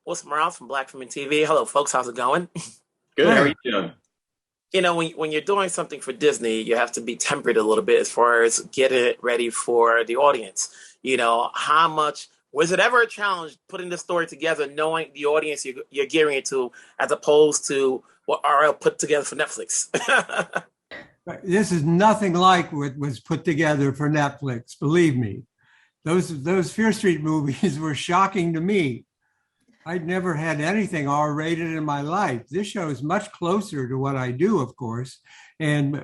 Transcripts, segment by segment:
What's Morale from Black Film and TV? Hello, folks. How's it going? Good. How are Right. you doing? When you're doing something for Disney, you have to be tempered a little bit as far as getting it ready for the audience. How much was it ever a challenge putting this story together, knowing the audience you're gearing it to, as opposed to what RL put together for Netflix? This is nothing like what was put together for Netflix. Believe me, those Fear Street movies were shocking to me. I'd never had anything R-rated in my life. This show is much closer to what I do, of course, and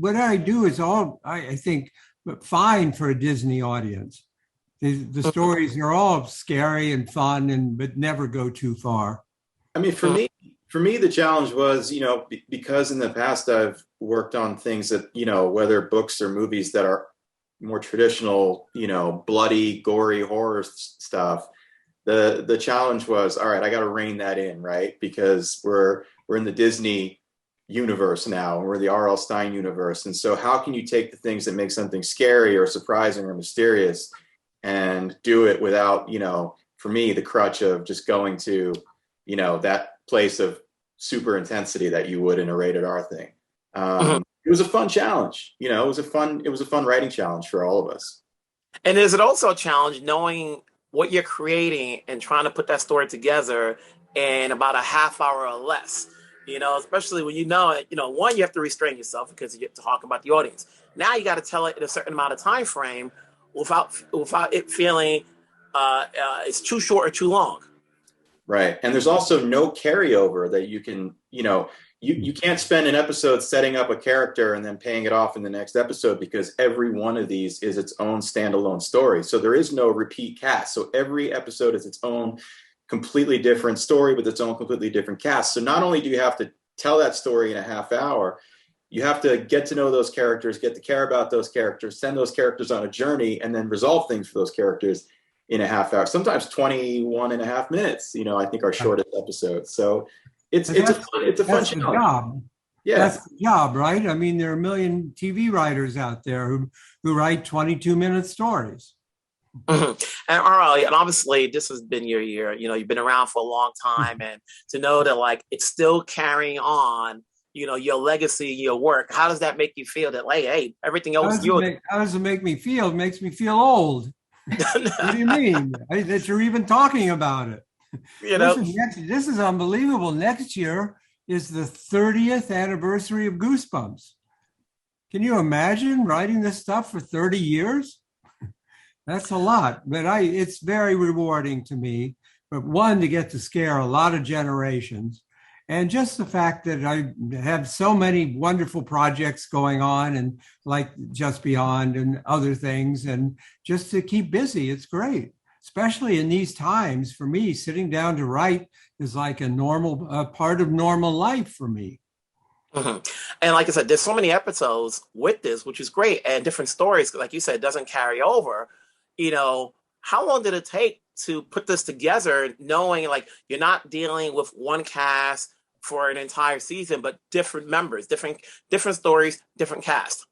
what I do is all I think fine for a Disney audience. The stories are all scary and fun, and but never go too far. I mean, for me, the challenge was, because in the past I've worked on things that, whether books or movies that are more traditional, bloody, gory horror stuff. The challenge was, all right, I got to rein that in, right? Because we're in the Disney universe now, and we're the R.L. Stine universe, and so how can you take the things that make something scary or surprising or mysterious and do it without, for me, the crutch of just going to, that place of super intensity that you would in a rated R thing. It was a fun challenge. It was a fun writing challenge for all of us. And is it also a challenge knowing what you're creating and trying to put that story together in about a half hour or less? Especially when one, you have to restrain yourself because you get to talk about the audience. Now you got to tell it in a certain amount of time frame without it feeling it's too short or too long. Right. And there's also no carryover that you can, you can't spend an episode setting up a character and then paying it off in the next episode, because every one of these is its own standalone story. So there is no repeat cast. So every episode is its own completely different story with its own completely different cast. So not only do you have to tell that story in a half hour, you have to get to know those characters, get to care about those characters, send those characters on a journey, and then resolve things for those characters in a half hour, sometimes 21 and a half minutes, I think our shortest episode. So it's a fun That's the challenge. job. Yeah. That's the job, right? I mean, there are a million TV writers out there who write 22-minute stories. And RL, and obviously this has been your year. You've been around for a long time, and to know that like it's still carrying on, your legacy, your work. How does that make you feel? That like, hey, everything else is yours. How does it make me feel? It makes me feel old. What do you mean that you're even talking about it? This is unbelievable. Next year is the 30th anniversary of Goosebumps. Can you imagine writing this stuff for 30 years? That's a lot, but it's very rewarding to me. But one, to get to scare a lot of generations, and just the fact that I have so many wonderful projects going on, and like Just Beyond and other things, and just to keep busy, it's great. Especially in these times, for me, sitting down to write is like a normal part of normal life for me. And like I said, there's so many episodes with this, which is great, and different stories. Like you said, it doesn't carry over. How long did it take to put this together, knowing like you're not dealing with one cast for an entire season, but different members, different stories, different cast?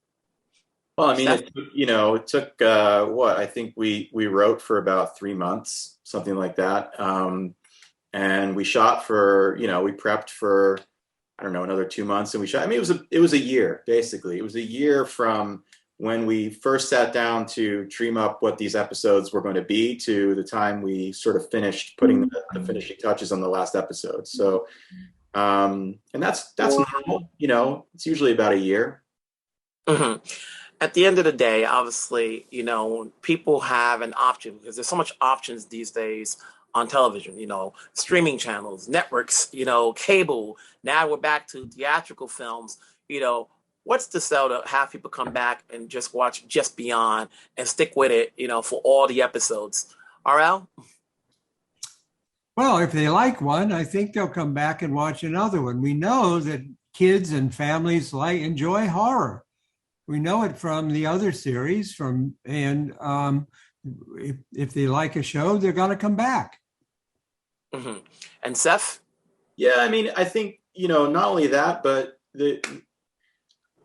Well, I mean, it took what I think we wrote for about 3 months, something like that. And we shot for, we prepped for, I don't know, another 2 months, and we shot. I mean, it was a year, basically. It was a year from when we first sat down to dream up what these episodes were going to be to the time we sort of finished putting the finishing touches on the last episode. So, and that's normal, it's usually about a year. Mm-hmm. At the end of the day, obviously, when people have an option, because there's so much options these days on television, streaming channels, networks, cable. Now we're back to theatrical films. What's to sell to have people come back and just watch Just Beyond and stick with it, for all the episodes? RL? Well, if they like one, I think they'll come back and watch another one. We know that kids and families enjoy horror. We know it from the other series, if they like a show, they're going to come back. Mm-hmm. And Seth? Yeah, I mean, I think, not only that, but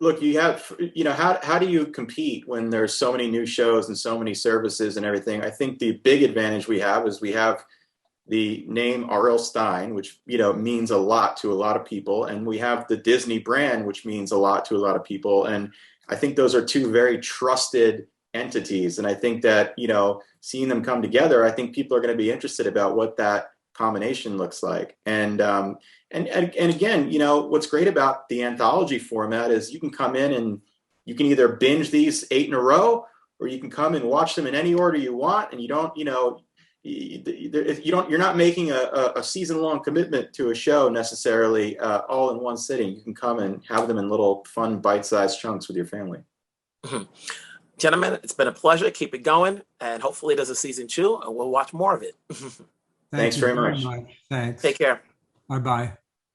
look, you have, how do you compete when there's so many new shows and so many services and everything? I think the big advantage we have is we have the name R.L. Stine, which, means a lot to a lot of people. And we have the Disney brand, which means a lot to a lot of people. And I think those are two very trusted entities. And I think that, seeing them come together, I think people are going to be interested about what that combination looks like. And again, what's great about the anthology format is you can come in and you can either binge these 8 in a row, or you can come and watch them in any order you want. And you don't, you're not making a season-long commitment to a show necessarily all in one sitting. You can come and have them in little fun bite-sized chunks with your family. Mm-hmm. Gentlemen, it's been a pleasure. Keep it going, and hopefully there's a season 2, and we'll watch more of it. Thanks very much. Thanks. Take care. Bye-bye.